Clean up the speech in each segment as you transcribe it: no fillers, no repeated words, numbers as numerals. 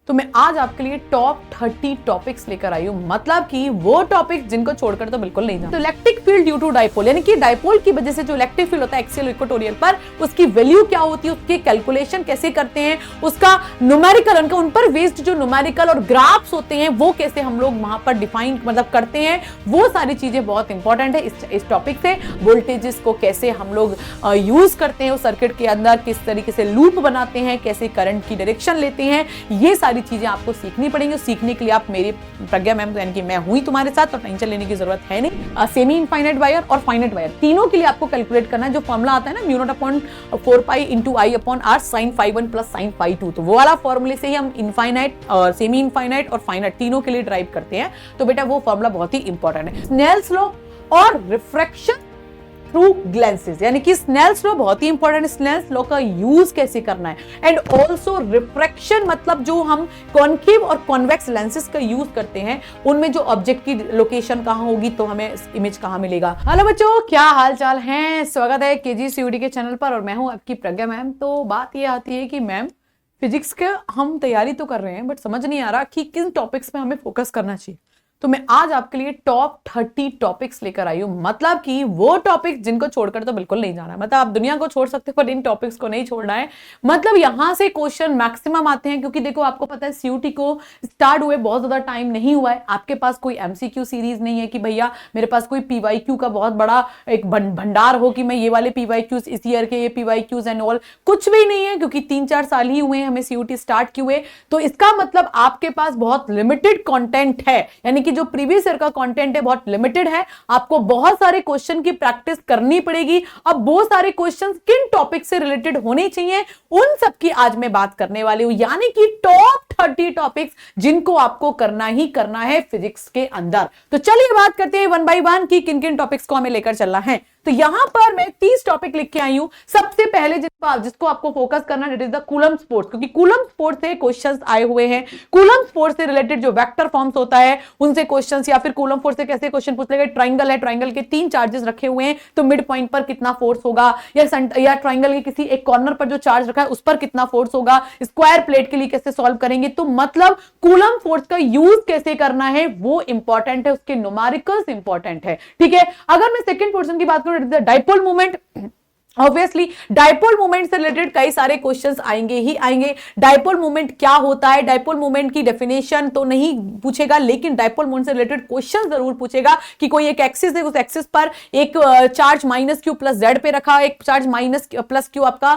तो मैं आज आपके लिए टॉप 30 टॉपिक्स लेकर आई हूं, मतलब कि वो टॉपिक्स जिनको छोड़कर तो बिल्कुल नहीं जाना। तो electric field due to dipole, यानी कि डाइपोल की वजह से जो इलेक्ट्रिक फील्ड होता है एक्सियल इक्वेटोरियल पर, उसकी वैल्यू क्या होती है, उसकी कैलकुलेशन कैसे करते हैं, उसका न्यूमेरिकल, उनका उन पर बेस्ड जो न्यूमेरिकल और ग्राफ्स होते हैं वो कैसे हम लोग वहां पर डिफाइन मतलब करते हैं, वो सारी चीजें बहुत इंपॉर्टेंट है। इस टॉपिक से वोल्टेजेस को कैसे हम लोग यूज करते हैं, उस सर्किट के अंदर किस तरीके से लूप बनाते हैं, कैसे करंट की डायरेक्शन लेते हैं, ये सारी चीजें आपको सीखनी पड़ेंगी। सीखने के लिए आप मेरी प्रज्ञा मैम यानी कि मैं हुई तुम्हारे साथ, तो टेंशन लेने की जरूरत है नहीं। सेमी इनफाइनाइट वायर और फाइनाइट वायर तीनों के लिए आपको कैलकुलेट करना है। जो फॉर्मूला आता है ना, mu not upon 4 pi into I upon are sine phi 1 plus sine phi 2, तो वो वाला फॉर्मूले से ही हम इनफाइनाइट और सेमी इनफाइनाइट और फाइनाइट तीनों के लिए ड्राइव करते हैं। तो बेटा वो फॉर्मूला बहुत ही इंपॉर्टेंट है। स्नेल्स लॉ और रिफ्रैक्शन थ्रू ग्लेंसेस, यानी कि स्नेल्स लॉ बहुत ही इंपॉर्टेंट है। स्नेल्स लॉ का यूज कैसे करना है, एंड ऑल्सो रिफ्रैक्शन, मतलब जो हम कॉन्केव और कॉन्वेक्स लेंसेज का यूज करते हैं, उनमें जो ऑब्जेक्ट की लोकेशन कहां होगी तो हमें इमेज कहां मिलेगा। हेलो बच्चों, क्या हाल चाल है, स्वागत है केजी सीयूडी के चैनल पर, और मैं हूं आपकी प्रज्ञा मैम। तो बात ये आती है कि मैम फिजिक्स के हम तैयारी तो कर रहे हैं, बट समझ नहीं आ रहा कि किन टॉपिक्स पे हमें फोकस करना चाहिए। तो मैं आज आपके लिए टॉप 30 टॉपिक्स लेकर आई हूं, मतलब कि वो टॉपिक्स जिनको छोड़कर तो बिल्कुल नहीं जाना है। मतलब आप दुनिया को छोड़ सकते हो पर इन टॉपिक्स को नहीं छोड़ना है। मतलब यहां से क्वेश्चन मैक्सिमम आते हैं, क्योंकि देखो आपको पता है सीयूटी को स्टार्ट हुए बहुत ज्यादा टाइम नहीं हुआ है। आपके पास कोई एमसीक्यू सीरीज नहीं है कि भैया मेरे पास कोई पीवाईक्यू का बहुत बड़ा एक भंडार हो कि मैं ये वाले पीवाईक्यूज इस ईयर के, ये पीवाईक्यूज एंड ऑल, कुछ भी नहीं है, क्योंकि 3-4 साल ही हुए हैं हमें सीयूटी स्टार्ट किए हुए। तो इसका मतलब आपके पास बहुत लिमिटेड कंटेंट है, यानी कि जो प्रीवियस ईयर का कंटेंट है बहुत लिमिटेड है। आपको बहुत सारे क्वेश्चन की प्रैक्टिस करनी पड़ेगी। अब वो सारे क्वेश्चन किन टॉपिक से रिलेटेड होने चाहिए, उन सब की आज मैं बात करने वाली हूं, यानी कि टॉप 30 टॉपिक्स जिनको आपको करना ही करना है फिजिक्स के अंदर। तो चलिए बात करते हैं 1 बाय 1 की किन किन टॉपिक्स को हमें लेकर चलना है। तो यहां पर मैं 30 टॉपिक लिख के आई हूं। सबसे पहले जिसको आपको फोकस करना है, it is the coulomb force, क्योंकि कूलम्ब फोर्स से क्वेश्चंस आए हुए हैं। कूलम्ब फोर्स से रिलेटेड जो वेक्टर फॉर्म्स होता है उनसे क्वेश्चंस, या फिर कूलम्ब फोर्स से कैसे क्वेश्चन पूछ लेगा। ट्राइंगल है, ट्राइंगल के 3 चार्जेस रखे हुए हैं, तो मिड पॉइंट पर कितना फोर्स होगा, या ट्राइंगल के किसी एक कॉर्नर पर जो चार्ज रखा है उस पर कितना फोर्स होगा। स्क्वायर प्लेट के लिए कैसे सॉल्व करेंगे। तो मतलब कूलम्ब फोर्स का यूज कैसे करना है वो इंपॉर्टेंट है, उसके न्यूमेरिकल्स इंपॉर्टेंट है। ठीक है, अगर मैं सेकंड पोर्शन की बात करूं, dipole moment, obviously dipole moment से रिलेटेड कई सारे क्वेश्चंस आएंगे ही आएंगे। डाइपोल मोमेंट क्या होता है, डाइपोल मोमेंट की डेफिनेशन तो नहीं पूछेगा, लेकिन डाइपोल मोमेंट से रिलेटेड क्वेश्चन जरूर पूछेगा कि कोई एक एक्सिस है, उस एक्सिस पर एक charge minus Q plus Z पे रखा है, एक चार्ज माइनस प्लस क्यू आपका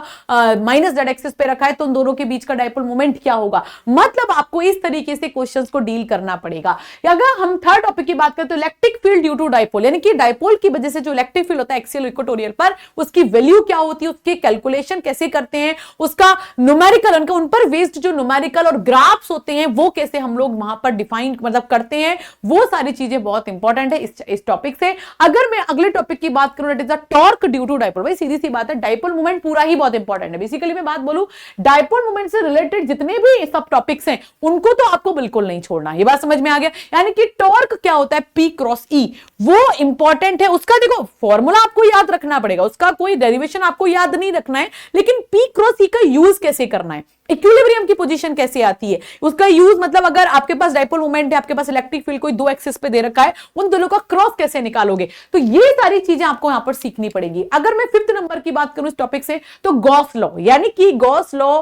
माइनस जेड एक्सिस पे रखा है, तो उन दोनों के बीच का डाइपोल मोमेंट क्या होगा। मतलब आपको इस तरीके से क्वेश्चन को डील करना पड़ेगा। अगर हम थर्ड टॉपिक की बात करें तो electric field due to dipole, यानी कि डाइपोल की वजह से जो इलेक्ट्रिक फील्ड होता है एक्सियल इक्वेटोरियल पर, उसकी वैल्यू क्या होती है, उसकी कैलकुलेशन कैसे करते हैं, उसका न्यूमेरिकल, उनका उन पर बेस्ड जो न्यूमेरिकल और ग्राफ्स होते हैं वो कैसे हम लोग वहां पर डिफाइन मतलब करते हैं, वो सारी चीजें बहुत इंपॉर्टेंट है इस टॉपिक से। अगर मैं अगले टॉपिक की बात करूं, it is the torque due to dipole. भाई सीधी सी बात है, डाइपोल मोमेंट पूरा ही बहुत इंपॉर्टेंट है। बेसिकली मैं बात बोलूं, डाइपोल मोमेंट से रिलेटेड जितने भी सब टॉपिक्स हैं उनको तो आपको बिल्कुल नहीं छोड़ना। ये बात समझ में आ गया, यानी कि टॉर्क क्या होता है, P क्रॉस E, वो इंपॉर्टेंट है। उसका देखो फॉर्मूला आपको याद रखना पड़ेगा, उसका कोई डेरिवेशन आपको याद नहीं रखना है, लेकिन P क्रॉस E का यूज कैसे करना है, इक्विलिब्रियम की पोजीशन कैसे आती है, उसका यूज मतलब अगर आपके पास डाइपोल मोमेंट है, आपके पास इलेक्ट्रिक फील्ड कोई 2 एक्सिस पे दे रखा है, उन दोनों का क्रॉस कैसे निकालोगे। तो ये सारी चीजें आपको यहां पर सीखनी पड़ेगी। अगर मैं 5th नंबर की बात करूं इस टॉपिक से, तो गॉस लॉ, यानी कि गॉस लॉ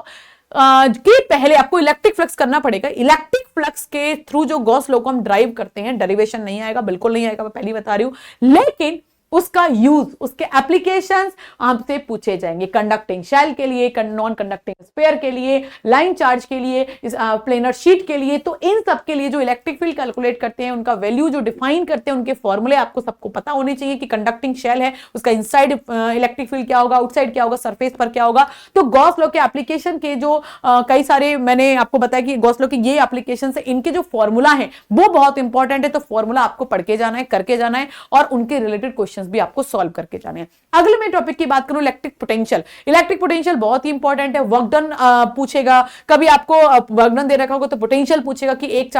के पहले आपको इलेक्ट्रिक फ्लक्स करना पड़ेगा। इलेक्ट्रिक फ्लक्स के थ्रू जो गॉस लॉ को हम ड्राइव करते हैं, डेरिवेशन नहीं आएगा, बिल्कुल नहीं आएगा, मैं पहले बता रही हूं, लेकिन उसका यूज, उसके एप्लीकेशंस आपसे पूछे जाएंगे। कंडक्टिंग शेल के लिए, नॉन कंडक्टिंग स्फीयर के लिए, लाइन चार्ज के लिए, प्लेनर शीट के लिए, तो इन सब के लिए जो इलेक्ट्रिक फील्ड कैलकुलेट करते हैं, उनका वैल्यू जो डिफाइन करते हैं, उनके फॉर्मूले आपको सबको पता होने चाहिए कि कंडक्टिंग शेल है, उसका इनसाइड इलेक्ट्रिक फील्ड क्या होगा, आउटसाइड क्या होगा, सरफेस पर क्या होगा। तो गॉस लॉ के एप्लीकेशन के जो कई सारे मैंने आपको बताया कि गॉस लॉ के ये एप्लीकेशन है, इनके जो फॉर्मूला है वो बहुत इंपॉर्टेंट है। तो फॉर्मूला आपको पढ़ के जाना है, करके जाना है, और उनके रिलेटेड क्वेश्चन क्वेश्चंस भी आपको सॉल्व करके जाने हैं। अगले मैं टॉपिक की बात करूं इलेक्ट्रिक पोटेंशियल। इलेक्ट्रिक पोटेंशियल बहुत ही इंपॉर्टेंट है। वर्क डन पूछेगा, कभी आपको वर्क डन दे रखा होगा तो पोटेंशियल पूछेगा कि एक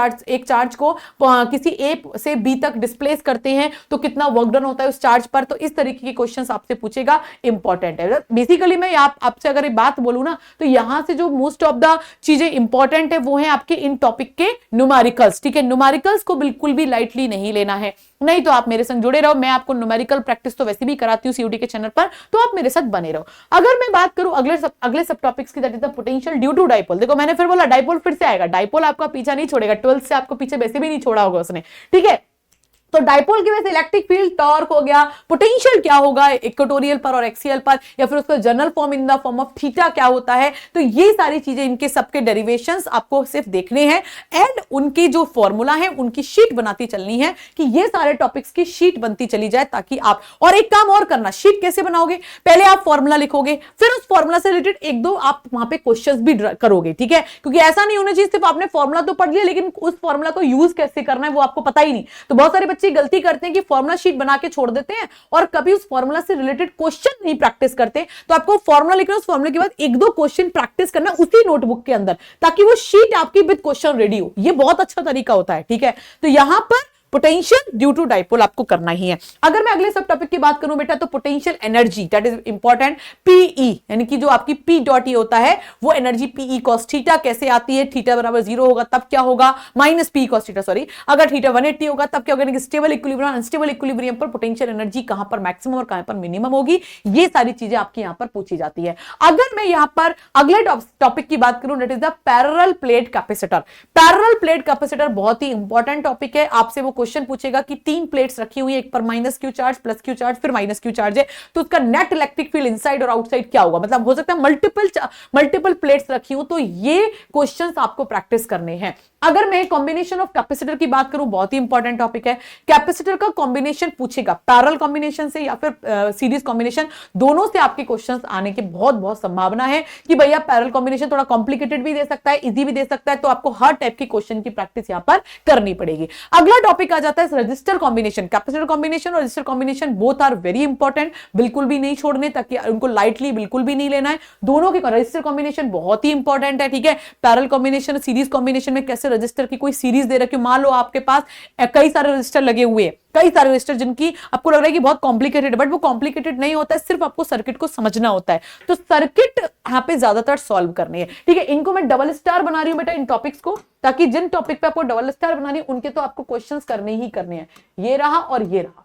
चार्ज को किसी ए से बी तक डिस्प्लेस करते हैं तो कितना वर्क डन होता है उस चार्ज पर। तो इस तरीके के क्वेश्चंस आपसे पूछेगा, इंपॉर्टेंट है। बेसिकली मैं आपसे अगर बात बोलूं ना तो यहां से जो मोस्ट ऑफ द चीजें इंपॉर्टेंट है वो है आपके इन टॉपिक के न्यूमेरिकल्स। ठीक है, न्यूमेरिकल्स को बिल्कुल भी लाइटली नहीं लेना है, नहीं तो आप मेरे संग जुड़े रहो। मैं आपको न्यूमेरिकल प्रैक्टिस तो वैसे भी कराती हूं सीयूटी के चैनल पर, तो आप मेरे साथ बने रहो। अगर मैं बात करूं अगले सब टॉपिक्स की, that is the potential due to dipole. देखो मैंने फिर बोला डाइपोल फिर से आएगा, डाइपोल आपका पीछा नहीं छोड़ेगा, 12th से आपको पीछे वैसे भी नहीं छोड़ा होगा उसने। ठीक है, तो डाइपोल की वजह से इलेक्ट्रिक फील्ड टॉर्क हो गया, पोटेंशियल क्या होगा इक्वेटोरियल पर और एक्सियल पर, या फिर उसका general form in the form of theta क्या होता है। तो ये सारी चीजें, इनके सबके डेरिवेशंस आपको सिर्फ देखने हैं एंड उनकी जो फॉर्मूला है उनकी शीट बनाती चलनी है कि ये सारे टॉपिक्स की शीट बनती चली जाए, ताकि आप, और एक काम और करना, शीट कैसे बनाओगे, पहले आप फॉर्मूला लिखोगे, फिर उस फॉर्मूला से रिलेटेड एक दो आप वहां पे क्वेश्चंस भी करोगे। ठीक है, क्योंकि ऐसा नहीं होना चाहिए सिर्फ आपने फॉर्मूला तो पढ़ लिया लेकिन उस फॉर्मूला को यूज कैसे करना है वो आपको पता ही नहीं। तो बहुत सारे बच्चे गलती करते हैं कि फॉर्मूला शीट बना के छोड़ देते हैं और कभी उस फॉर्मूला से रिलेटेड क्वेश्चन नहीं प्रैक्टिस करते। तो आपको फॉर्मूला लिखना, उस फॉर्मूले के बाद एक दो क्वेश्चन प्रैक्टिस करना उसी नोटबुक के अंदर, ताकि वो शीट आपकी विद क्वेश्चन रेडी हो। ये बहुत अच्छा तरीका होता है। ठीक है, तो यहां पर पोटेंशियल ड्यू टू डाइपोल आपको करना ही है। अगर मैं अगले सब टॉपिक की बात करूं बेटा, तो potential energy, that is important, PE, यानी कि जो आपकी पी डॉट ई होता है वो एनर्जी पीई कॉस थीटा कैसे आती है। थीटा बराबर 0 होगा तब क्या होगा, minus P cos theta, sorry, अगर थीटा 180 होगा तब क्या होगा, स्टेबल इक्विलिब्रियम, अनस्टेबल इक्विलिब्रियम पर पोटेंशियल एनर्जी कहां पर मैक्सिमम और कहां पर मिनिमम होगी। ये सारी चीजें आपकी यहां पर पूछी जाती है। अगर मैं यहां पर अगले टॉपिक की बात करूं, that is the parallel plate capacitor. Parallel plate capacitor बहुत ही इंपॉर्टेंट टॉपिक है। आपसे वो क्वेश्चन पूछेगा कि 3 प्लेट्स रखी हुई है, एक पर minus Q charge, plus Q charge, फिर माइनस क्यू चार्ज है, तो उसका नेट इलेक्ट्रिक फील्ड इनसाइड और आउटसाइड क्या होगा। मतलब हो सकता है मल्टीपल प्लेट्स रखी हो, तो ये क्वेश्चंस आपको प्रैक्टिस करने हैं। अगर मैं कॉम्बिनेशन ऑफ कैपेसिटर की बात करूं, बहुत ही इंपॉर्टेंट टॉपिक है। कैपेसिटर का कॉम्बिनेशन पूछेगा, पैरेलल कॉम्बिनेशन से या फिर सीरीज कॉम्बिनेशन, दोनों से आपके क्वेश्चंस आने की बहुत संभावना है कि भैया पैरेलल कॉम्बिनेशन थोड़ा कॉम्प्लिकेटेड भी दे सकता है, इजी भी दे सकता है, तो आपको हर टाइप के क्वेश्चन की प्रैक्टिस यहां पर करनी पड़ेगी। अगला टॉपिक आ जाता है रजिस्टर कॉम्बिनेशन। कैपेसिटर कॉम्बिनेशन और resistor combination both are very important, बिल्कुल भी नहीं छोड़ने, ताकि उनको लाइटली बिल्कुल भी नहीं लेना है। दोनों के रजिस्टर कॉम्बिनेशन बहुत ही इंपॉर्टेंट है। ठीक है, पैरेलल कॉम्बिनेशन, सीरीज कॉम्बिनेशन में कैसे रजिस्टर की कोई सीरीज दे रखी, मान लो आपके पास कई सारे रजिस्टर लगे हुए हैं, कई सारे रजिस्टर जिनकी आपको लग रहा है कि बहुत कॉम्प्लिकेटेड है, बट वो कॉम्प्लिकेटेड नहीं होता है, सिर्फ आपको सर्किट को समझना होता है। तो सर्किट यहां पे ज्यादातर सॉल्व करनी है। ठीक है, इनको मैं डबल स्टार बना रही हूं बेटा इन टॉपिक्स को, ताकि जिन टॉपिक पे आपको डबल स्टार बनानी है उनके तो आपको क्वेश्चंस करने ही करने हैं। ये रहा और ये रहा।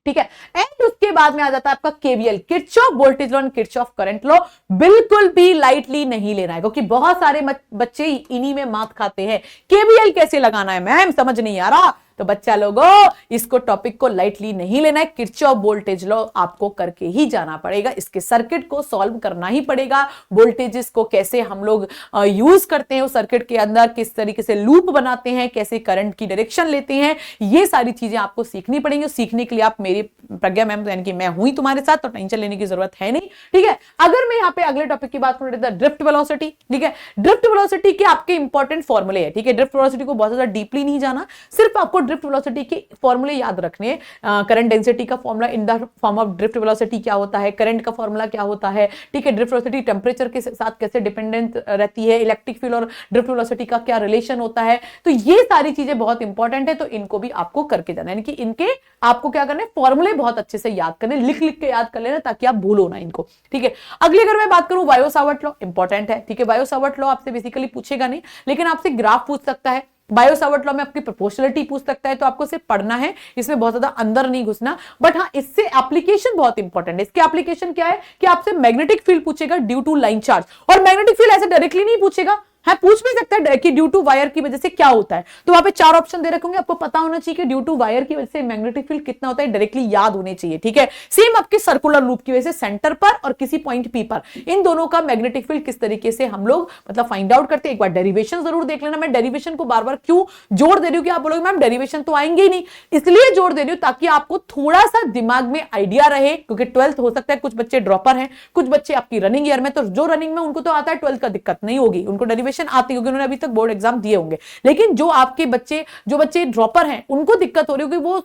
ठीक है, एंड उसके बाद में आ जाता है आपका KVL, Kirchhoff voltage law, Kirchhoff current law. बिल्कुल भी लाइटली नहीं लेना है, क्योंकि बहुत सारे बच्चे इन्हीं में मात खाते हैं। केवीएल कैसे लगाना है मैम, समझ नहीं आ रहा, तो बच्चा लोगों इसको टॉपिक को लाइटली नहीं लेना है। किरचॉफ वोल्टेज लॉ आपको करके ही जाना पड़ेगा, इसके सर्किट को सॉल्व करना ही पड़ेगा। वोल्टेजेस को कैसे हम लोग यूज करते हैं उस सर्किट के अंदर, किस तरीके से लूप बनाते हैं, कैसे करंट की डायरेक्शन लेते हैं, ये सारी चीजें आपको सीखनी पड़ेंगी। सीखने के लिए आप मेरी प्रज्ञा मैम, यानी कि मैं हुई तुम्हारे साथ, तो टेंशन लेने की जरूरत है नहीं। ठीक है, अगर मैं यहाँ पे अगले टॉपिक की बात करूं, ड्रिफ्ट वेलोसिटी। ठीक है, ड्रिफ्ट वेलोसिटी के आपके इंपॉर्टेंट फॉर्मुले है। ठीक है, ड्रिफ्ट वेलोसिटी को बहुत ज्यादा डीपली नहीं जाना, सिर्फ आपको ड्रिफ्ट वेलोसिटी के फॉर्मूले याद रखने हैं। करंट डेंसिटी का formula in the form of drift velocity क्या होता है, करंट का फॉर्मूला क्या होता है। ठीक है, ड्रिफ्ट वेलोसिटी टेंपरेचर के साथ कैसे डिपेंडेंट रहती है, इलेक्ट्रिक फील्ड और ड्रिफ्ट वेलोसिटी का क्या रिलेशन होता है। तो ये सारी चीजें बहुत इंपॉर्टेंट है, तो इनको भी आपको करके जाना, यानी कि इनके आपको क्या करना है, फॉर्मूले बहुत अच्छे से याद करने, लिख लिख के याद कर लेना, ताकि आप भूलो ना इनको। ठीक है, अगली अगर मैं बात करूं बायो-सावर्ट लॉ, इंपॉर्टेंट है। ठीक है, बायो-सावर्ट लॉ आपसे बेसिकली पूछेगा नहीं, लेकिन आपसे ग्राफ पूछ सकता है। बायो-सावर्ट लॉ में आपकी प्रोपोर्शनलिटी पूछ सकता है, तो आपको सिर्फ पढ़ना है, इसमें बहुत ज्यादा अंदर नहीं घुसना। बट हाँ, इससे एप्लीकेशन बहुत इंपॉर्टेंट है। इसके एप्लीकेशन क्या है कि आपसे मैग्नेटिक फील्ड पूछेगा ड्यू टू लाइन चार्ज, और मैग्नेटिक फील्ड ऐसे डायरेक्टली नहीं पूछेगा, है पूछ भी सकता है कि ड्यू टू वायर की वजह से क्या होता है। तो वहां पे 4 ऑप्शन दे रखे होंगे, आपको पता होना चाहिए कि ड्यू टू वायर की वजह से मैग्नेटिक फील्ड कितना होता है, डायरेक्टली याद होने चाहिए। ठीक है, सेम आपके सर्कुलर लूप की वजह से सेंटर पर और किसी पॉइंट पी पर, इन दोनों का मैग्नेटिक फील्ड किस तरीके से हम लोग मतलब फाइंड आउट करते हैं। एक बार डेरिवेशन जरूर देख लेना। मैं डेरिवेशन को बार बार क्यों जोड़ दे रही हूँ कि आप बोलोगे मैम डेरिवेशन तो आएंगे ही नहीं, इसलिए जोड़ दे रही हूँ ताकि आपको थोड़ा सा दिमाग में आइडिया रहे, क्योंकि 12th हो सकता है कुछ बच्चे ड्रॉपर हैं, कुछ बच्चे आपकी रनिंग ईयर में, तो जो रनिंग में उनको तो आता है 12th का दिक्कत नहीं होगी, उनको डेरिवेशन डेरिवेशन आती है क्योंकि उन्होंने अभी तक बोर्ड एग्जाम दिए होंगे। लेकिन जो आपके बच्चे ड्रॉपर हैं उनको दिक्कत हो रही होगी, वो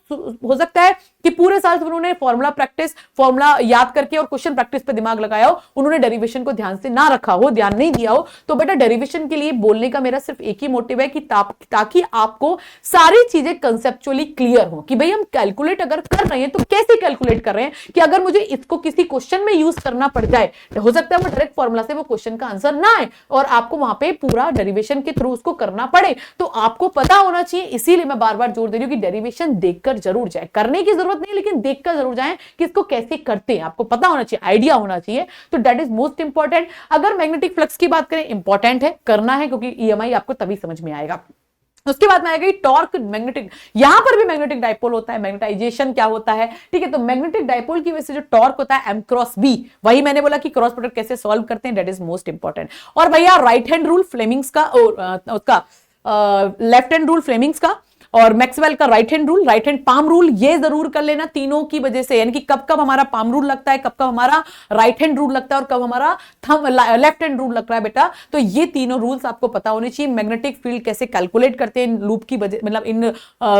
हो सकता है कि पूरे साल से उन्होंने फॉर्मूला याद करके और क्वेश्चन प्रैक्टिस पे दिमाग लगाया हो, उन्होंने डेरिवेशन को ध्यान से ना रखा हो, ध्यान नहीं दिया हो। तो बेटा डेरिवेशन के लिए बोलने का मेरा सिर्फ एक ही मोटिव है कि ताकि आपको सारी चीजें कंसेप्चुअली क्लियर हो कि भाई हम कैलकुलेट अगर कर रहे हैं तो कैसे कैलकुलेट कर रहे हैं, कि अगर मुझे इसको किसी क्वेश्चन में यूज करना पड़ जाए, हो सकता है वो डायरेक्ट फॉर्मूला से वो क्वेश्चन का आंसर ना आए और आपको वहां पे पूरा डेरिवेशन के थ्रू उसको करना पड़े। तो आपको पता होना चाहिए, इसीलिए मैं बार बार जोर दे रही हूं कि डेरिवेशन देखकर जरूर जाए, करने की जरूरत नहीं लेकिन देखकर जरूर जाए कि इसको कैसे करते हैं, आपको पता होना चाहिए, आइडिया होना चाहिए। तो दैट इज मोस्ट इंपॉर्टेंट। अगर मैग्नेटिक फ्लक्स की बात करें, इंपॉर्टेंट है, करना है, क्योंकि ईएमआई आपको तभी समझ में आएगा। उसके बाद में आएगा टॉर्क मैग्नेटिक, यहां पर भी मैग्नेटिक डाइपोल होता है, मैग्नेटाइजेशन क्या होता है, ठीक है। तो मैग्नेटिक डाइपोल की वजह से जो टॉर्क होता है एम क्रॉस बी, वही मैंने बोला कि क्रॉस प्रोडक्ट कैसे सॉल्व करते हैं, दैट इज मोस्ट इंपॉर्टेंट। और भैया राइट हैंड रूल फ्लेमिंग्स का, उसका लेफ्ट हैंड रूल फ्लेमिंग्स का, और मैक्सवेल का राइट हैंड पाम रूल, ये जरूर कर लेना तीनों की वजह से, यानी कि कब कब हमारा पाम रूल लगता है, कब कब हमारा राइट हैंड रूल लगता है और कब हमारा लेफ्ट हैंड रूल लगता है बेटा। तो ये तीनों रूल्स आपको पता होने चाहिए। मैग्नेटिक फील्ड कैसे कैलकुलेट करते हैं, इन लूप की वजह, मतलब इन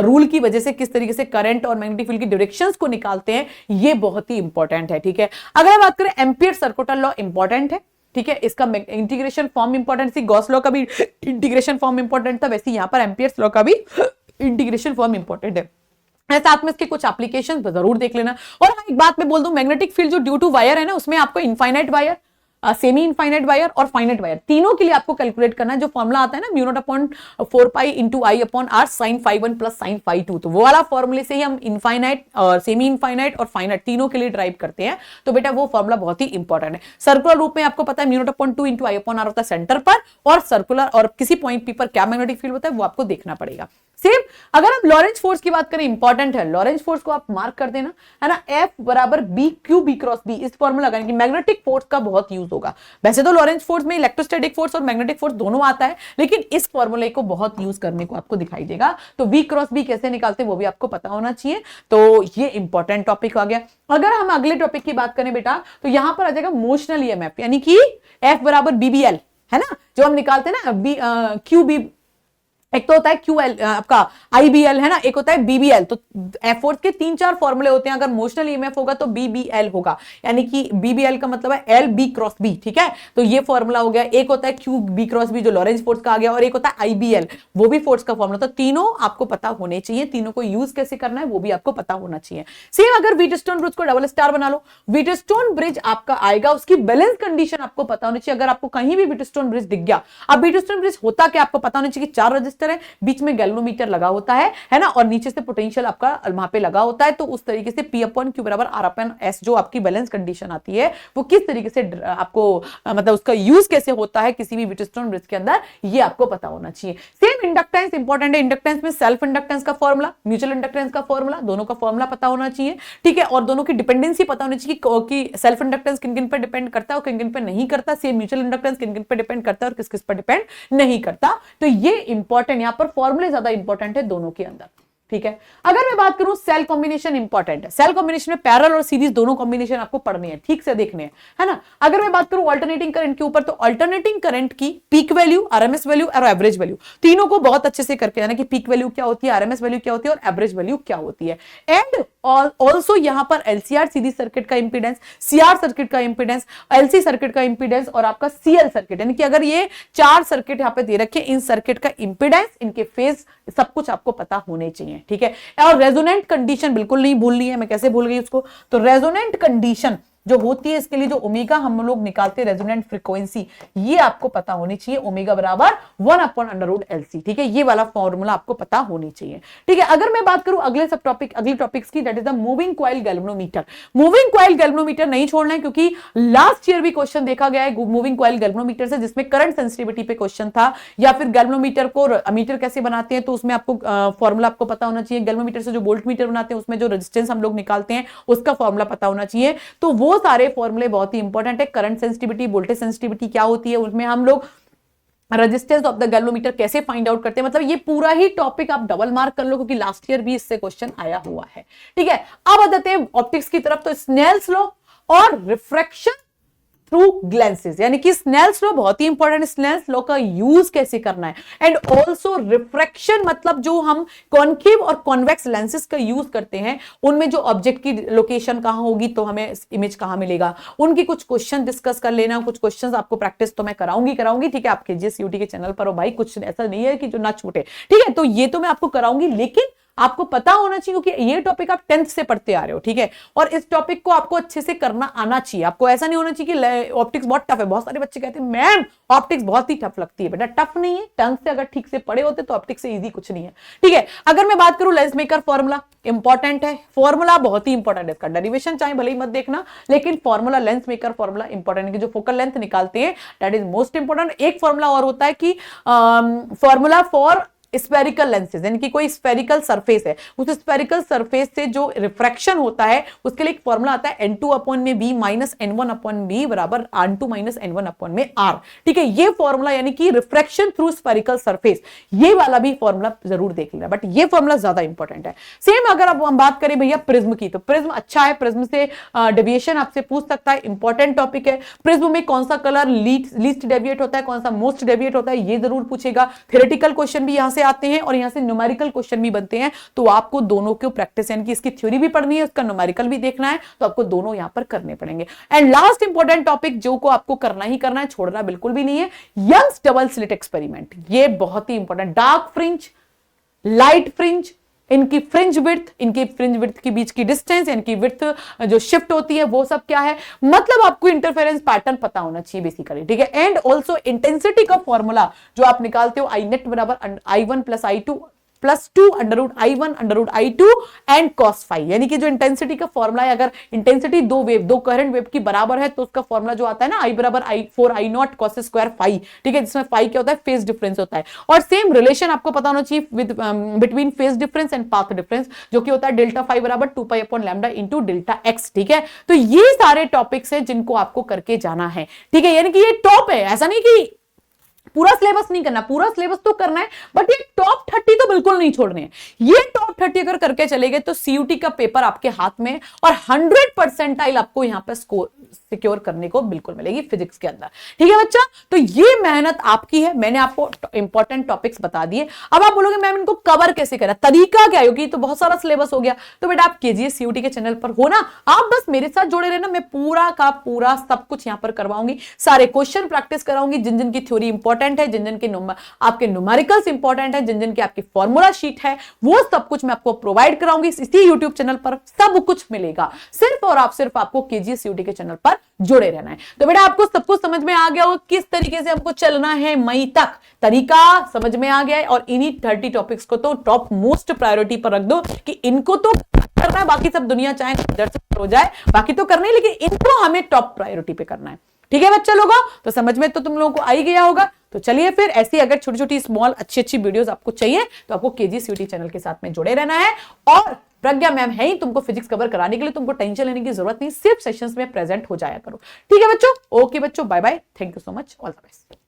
रूल की वजह से किस तरीके से करंट और मैग्नेटिक फील्ड की डायरेक्शंस को निकालते हैं, ये बहुत ही इंपॉर्टेंट है, ठीक है। अगर बात करें एम्पियर सर्कुलर लॉ, इंपॉर्टेंट है, ठीक है। इसका इंटीग्रेशन फॉर्म इंपॉर्टेंट थी, गॉस लॉ का भी इंटीग्रेशन फॉर्म इंपॉर्टेंट था, वैसे यहां पर एम्पियर्स लॉ का भी इंटीग्रेशन फॉर्म इंपॉर्टेंट है। साथ में इसके कुछ एप्लीकेशन जरूर देख लेना। और एक बात मैं बोल दूं, मैग्नेटिक फील्ड जो ड्यू टू वायर है ना, उसमें आपको infinite wire, semi infinite wire और फाइनाइट वायर, तीनों के लिए आपको कैलकुलेट करना है। जो फॉर्मूला आता है ना, mu not upon 4 pi into I upon are sine phi 1 plus sine phi 2, तो वो वाला फॉर्मूले से ही हम इनफाइनाइट और सेमी इनफाइनाइट और फाइनाइट तीनों के लिए ड्राइव करते हैं। तो बेटा वो फॉर्मूला बहुत ही इंपॉर्टेंट है। सर्कुलर रूप में आपको पता है mu not upon 2 into I upon r होता है सेंटर पर, और सर्कुलर और किसी पॉइंट पी पर क्या मैग्नेटिक फील्ड होता है वो आपको देखना पड़ेगा। सेम अगर हम लॉरेंज फोर्स की बात करें, इंपॉर्टेंट है, लॉरेंज फोर्स को आप मार्क कर देना, है ना, F बराबर B Q B cross B, इस फॉर्मूला लगाने की मैग्नेटिक फोर्स का बहुत यूज होगा। वैसे तो लॉरेंज फोर्स में इलेक्ट्रोस्टैटिक फोर्स और मैग्नेटिक फोर्स दोनों आता है, लेकिन इस फॉर्मूले को बहुत यूज करने को आपको दिखाई देगा। तो V क्रॉस बी कैसे निकालते हैं वो भी आपको पता होना चाहिए। तो ये इंपॉर्टेंट टॉपिक आ गया। अगर हम अगले टॉपिक की बात करें बेटा, तो यहां पर आ जाएगा मोशनल ईएमएफ, यानी कि F बराबर BBL, है ना, जो हम निकालते हैं ना, क्यू बी, एक तो होता है QL आपका IBL, है ना, एक होता है BBL। तो एफ फोर्स के 3-4 फॉर्मूले होते हैं। अगर मोशनल ईएमएफ होगा तो BBL होगा, यानी कि BBL का मतलब है L B क्रॉस B, ठीक है। तो ये फॉर्मूला हो गया। एक होता है QB क्रॉस B जो लॉरेंज फोर्स का आ गया, और एक होता है IBL, वो भी फोर्स का फॉर्मूला। तो तीनों आपको पता होने चाहिए, तीनों को यूज कैसे करना है वो भी आपको पता होना चाहिए। सेम अगर व्हीटस्टोन ब्रिज को डबल स्टार बना लो, व्हीटस्टोन ब्रिज आपका आएगा, उसकी बैलेंस कंडीशन आपको पता होनी चाहिए। अगर आपको कहीं भी व्हीटस्टोन ब्रिज दिख गया, अब व्हीटस्टोन ब्रिज होता क्या आपको पता होना चाहिए कि 4 रजिस्टर है, बीच में गैल्वेनोमीटर लगा होता है ना, और नीचे से पोटेंशियल आपका वहां पे लगा होता है। तो उस तरीके से P अपॉन Q बराबर R अपॉन S जो आपकी बैलेंस कंडीशन आती है, वो किस तरीके से आपको मतलब उसका यूज कैसे होता है किसी भी व्हीटस्टोन ब्रिज के अंदर, ये आपको पता होना चाहिए। सेम इंडक्टेंस इंपॉर्टेंट है। इंडक्टेंस में सेल्फ इंडक्टेंस का फॉर्मूला, म्यूचुअल इंडक्टेंस का फॉर्मूला, दोनों का फॉर्मूला पता होना चाहिए, ठीक है। और दोनों की डिपेंडेंसी पता होनी चाहिए कि सेल्फ इंडक्टेंस किन किन पर डिपेंड करता है और किन किन पर नहीं करता, सेम म्यूचुअल इंडक्टेंस किन किन पर डिपेंड करता है और किस किस पर डिपेंड नहीं करता। तो ये इंपॉर्टेंट, यहां पर फॉर्मूले ज्यादा इंपॉर्टेंट है दोनों के अंदर, ठीक है। अगर मैं बात करूं सेल कॉम्बिनेशन इंपॉर्टेंट है। सेल कॉम्बिनेशन में पैरेलल और सीरीज दोनों कॉम्बिनेशन आपको पढ़ने हैं, ठीक से देखने हैं, है ना। अगर मैं बात करूं अल्टरनेटिंग करंट के ऊपर, तो अल्टरनेटिंग करंट की पीक वैल्यू, आरएमएस वैल्यू और एवरेज वैल्यू, तीनों को बहुत अच्छे से करके जाना कि पीक वैल्यू क्या होती है, आरएमएस वैल्यू क्या होती है और एवरेज वैल्यू क्या होती है। एंड ऑल्सो यहां पर एलसीआर सीरीज सर्किट का इंपीडेंस, सीआर सर्किट का इंपीडेंस, एलसी सर्किट का इंपीडेंस और आपका सीएल सर्किट, यानी कि अगर ये 4 सर्किट यहां पे दे रखे, इन सर्किट का इंपीडेंस, इनके फेज, सब कुछ आपको पता होने चाहिए, ठीक है। और रेजोनेंट कंडीशन बिल्कुल नहीं भूलनी है, मैं कैसे भूल गई उसको। तो रेजोनेंट कंडीशन जो होती है, इसके लिए जो ओमेगा हम लोग निकालते हैं रेजोनेंट फ्रीक्वेंसी, ये आपको पता होनी चाहिए, ओमेगा बराबर 1 अपॉन अंडर रूट एलसी, ठीक है। ये वाला फॉर्मूला आपको पता होनी चाहिए, ठीक है। अगर मैं बात करूं अगले सब टॉपिक, अगली टॉपिक्स की, that is the moving coil galvanometer. Moving coil galvanometer नहीं छोड़ना है, क्योंकि लास्ट ईयर भी क्वेश्चन देखा गया है मूविंग कॉइल गैल्वेनोमीटर से, जिसमें करंट सेंसिटिविटी पे क्वेश्चन था, या फिर गैल्वेनोमीटर को अमीटर कैसे बनाते हैं, तो उसमें आपको फॉर्मूला आपको पता होना चाहिए। गैल्वेनोमीटर से जो वोल्ट मीटर बनाते हैं, उसमें जो रेजिस्टेंस हम लोग निकालते हैं, उसका फॉर्मूला पता होना चाहिए। तो वो सारे फॉर्मूले बहुत ही इंपॉर्टेंट है। करंट सेंसिटिविटी, वोल्टेज सेंसिटिविटी क्या होती है, उसमें हम लोग रेजिस्टेंस ऑफ द गैल्वेनोमीटर कैसे फाइंड आउट करते हैं, मतलब ये पूरा ही टॉपिक आप डबल मार्क कर लो, क्योंकि लास्ट ईयर भी इससे क्वेश्चन आया हुआ है, ठीक है। अब आ जाते हैं ऑप्टिक्स की तरफ। तो स्नेल्स लॉ और रिफ्रैक्शन थ्रू ग्लैंसेस, यानी कि स्नेल्स लॉ बहुत ही इंपॉर्टेंट है, स्नेल्स लॉ का यूज कैसे करना है, एंड ऑल्सो रिफ्रैक्शन, मतलब जो हम कॉन्केव और कॉन्वेक्स लेंसेज का यूज करते हैं उनमें जो ऑब्जेक्ट की लोकेशन कहां होगी तो हमें इमेज कहां मिलेगा, उनकी कुछ क्वेश्चन डिस्कस कर लेना, कुछ क्वेश्चंस आपको प्रैक्टिस तो मैं कराऊंगी, ठीक है, आपके जीएसयूटी के चैनल पर हो भाई, कुछ ऐसा नहीं है कि जो ना छूटे, ठीक है, तो ये तो मैं आपको कराऊंगी, लेकिन आपको पता होना चाहिए क्योंकि ये टॉपिक आप 10th से पढ़ते आ रहे हो, ठीक है, और इस टॉपिक को आपको अच्छे से करना आना चाहिए, आपको ऐसा नहीं होना चाहिए कि ऑप्टिक्स बहुत टफ है। बहुत सारे बच्चे कहते हैं मैम ऑप्टिक्स बहुत ही टफ लगती है, बेटा टफ नहीं है, 10th से अगर ठीक से पढ़े होते तो ऑप्टिक्स से इजी कुछ नहीं है, ठीक है। अगर मैं बात करूं लेंस मेकर फॉर्मूला इंपॉर्टेंट है, फॉर्मूला बहुत ही इंपॉर्टेंट है, इसका डेरिवेशन चाहे भले ही मत देखना, लेकिन formula lens maker formula important है कि जो फोकल लेंथ निकालते हैं दैट इज मोस्ट इंपॉर्टेंट। एक फॉर्मूला और होता है कि फॉर्मूला फॉर स्फेरिकल लेंसेज, यानी कि कोई स्फेरिकल सरफेस है, उस स्फेरिकल सरफेस से जो रिफ्रैक्शन होता है उसके लिए एक फॉर्मूला आता है n2 अपॉन में b minus n1 upon b बराबर n2 माइनस n1 अपॉन में r, ठीक है, ये फॉर्मूला यानी कि रिफ्रैक्शन थ्रू स्फेरिकल सरफेस, ये वाला भी फॉर्मूला जरूर देख लेना, बट ये फॉर्मूला ज्यादा इंपॉर्टेंट है। सेम अगर अब हम बात करें भैया प्रिज्म की, तो प्रिज्म अच्छा है, प्रिज्म से डेविएशन आपसे पूछ सकता है, इंपॉर्टेंट टॉपिक है। प्रिज्म में कौन सा कलर लीस्ट डेविएट होता है, कौन सा मोस्ट डेविएट होता है, ये जरूर पूछेगा। थ्योरेटिकल क्वेश्चन भी यहां से आते हैं और यहां से न्यूमेरिकल क्वेश्चन भी बनते हैं, तो आपको दोनों की प्रैक्टिस, यानी कि इसकी थ्योरी भी पढ़नी है, उसका न्यूमेरिकल भी देखना है, तो आपको दोनों यहां पर करने पड़ेंगे। एंड लास्ट इंपॉर्टेंट टॉपिक जो को आपको करना ही करना है, छोड़ना बिल्कुल भी नहीं है, यंग्स डबल स्लिट एक्सपेरिमेंट, ये बहुत ही important, dark fringe, light fringe, इनकी फ्रिंज विड्थ के बीच की डिस्टेंस, इनकी विड्थ जो शिफ्ट होती है वो सब क्या है, मतलब आपको इंटरफेरेंस पैटर्न पता होना चाहिए बेसिकली, ठीक है। एंड ऑल्सो इंटेंसिटी का फॉर्मूला जो आप निकालते हो आई नेट बराबर I1 plus I2 plus 2 under root I1 under root I2 and cos phi, यानी कि जो इंटेंसिटी का फॉर्मूला है, अगर इंटेंसिटी दो करंट वेव की बराबर है तो उसका फॉर्मूला जो आता है ना I बराबर I4 I0 cos square phi, ठीक है, जिसमें फाई क्या होता है, फेज डिफरेंस होता है। और सेम रिलेशन आपको पता होना चाहिए with between phase difference and path difference, जो कि होता है डेल्टा फाई बराबर 2 pi upon lambda into delta x, ठीक है। तो ये सारे टॉपिक्स हैं जिनको आपको करके जाना है, ठीक है, यानी कि ये टॉप है, ऐसा नहीं कि पूरा सिलेबस नहीं करना, पूरा सिलेबस तो करना है, बट ये टॉप 30 तो बिल्कुल नहीं छोड़ने हैं। ये टॉप 30 अगर करके चले गए तो सीयूटी का पेपर आपके हाथ में और 100% आपको यहां पर स्कोर सिक्योर करने को बिल्कुल मिलेगी फिजिक्स के अंदर, ठीक है बच्चा। तो ये मेहनत आपकी है, मैंने आपको इंपॉर्टेंट टॉपिक्स बता दिए। अब आप बोलोगे मैम इनको कवर कैसे करा, तरीका क्या है, तो बहुत सारा सिलेबस हो गया, तो बेटा आप केजीएस सीयूटी के चैनल पर हो ना, आप बस मेरे साथ जुड़े रहना, मैं पूरा का पूरा सब कुछ यहां पर करवाऊंगी, सारे क्वेश्चन प्रैक्टिस कराऊंगी, जिन जिन की थ्योरी इंपॉर्टेंट है, जिन जिन के आपके न्यूमेरिकल्स इंपॉर्टेंट है, जिन जिन की आपकी फॉर्मूला शीट है, वो सब कुछ मैं आपको प्रोवाइड कराऊंगी इसी यूट्यूब चैनल पर, सब कुछ मिलेगा, सिर्फ और सिर्फ आपको केजीएस सीयूटी के चैनल पर जुड़े रहना है। तो बेटा आपको सब कुछ समझ में आ गया हो किस तरीके से हमको चलना है मई तक, तरीका समझ में आ गया है, और इन्हीं 30 टॉपिक्स को तो टॉप मोस्ट प्रायोरिटी पर रख दो कि इनको तो करना है, बाकी सब दुनिया चाहे हो जाए, बाकी तो करना है, लेकिन इनको हमें टॉप प्रायोरिटी पे करना है, ठीक है बच्चा लोगों। तो समझ में तो तुम लोगों को आ ही गया होगा। तो चलिए फिर ऐसी अगर छोटी छोटी स्मॉल अच्छी वीडियोस आपको चाहिए तो आपको केजीएस सीयूटी चैनल के साथ में जुड़े रहना है, और प्रज्ञा मैम है ही तुमको फिजिक्स कवर कराने के लिए, तुमको टेंशन लेने की जरूरत नहीं, सिर्फ सेशंस में प्रेजेंट हो जाया करो, ठीक है बच्चों। ओके बच्चों, bye bye, thank you so much, all the best.